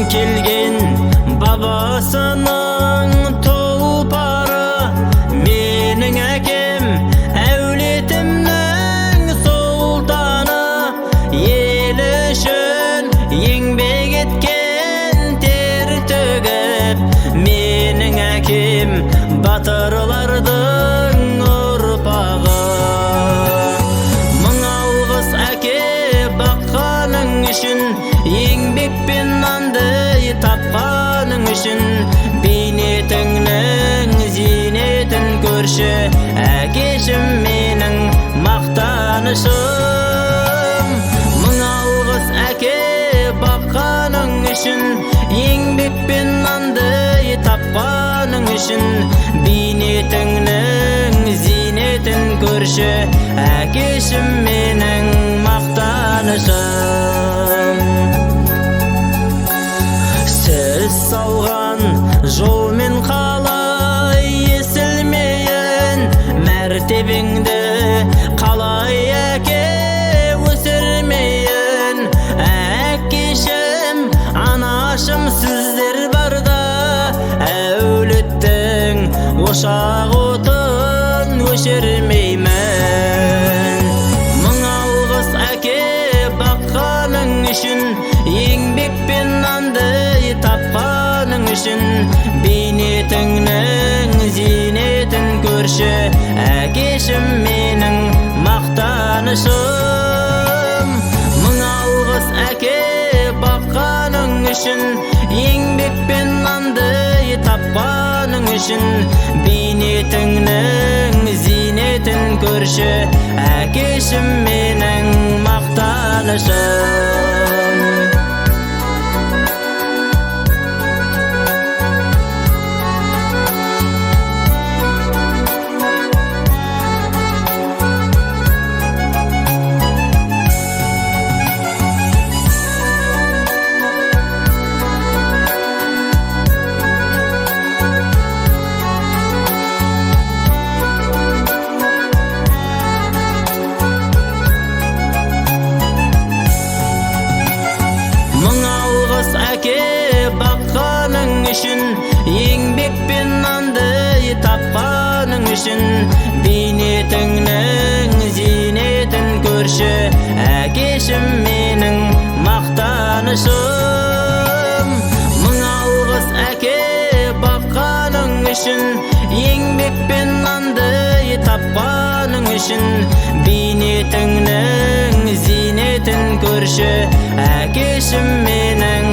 келген бабасының тұлпары, менің әкем әулетімнің сұлтаны, ел үшін еңбек еткен тер төгіп, менің әкем батырлардың ұрпағы. Мың алғыс әке баққаның үшін, еңбекпен нанды тапқаның үшін, бейнетіңнің зейнетін көрші әкешім менің мақтанышым. Мың алғыс әке баққаның үшін, еңбекпен нанды тапқаның үшін, бейнетіңнің зейнетін көрші әкешім менің мақтанышым. Сіз салған жолмен қалай есілмейін, мәртебеңді қалай әке өсірмейін. Әкешім, анашым, сіздер барда әулеттің ошақ отын өшірмеймін. Мың алғыс әке баққаның үшін, еңбекпен нанды тапқаның үшін, бейнетіңнің зейнетін көрші әкешім менің мақтанышым. Мың алғыс әке баққаның үшін, еңбекпен нанды тапқаның үшін, бейнетіңнің зейнетін көрші әкешім менің мақтанышым. Баққаның үшін, еңбекпен нанды тапқаның үшін, бейнетіңнің зейнетін көрші әкешім менің мақтанышым. Мың алғыс әке баққаның үшін, еңбекпен нанды тапқаның үшін, бейнетіңнің зейнетін көрші әкешім менің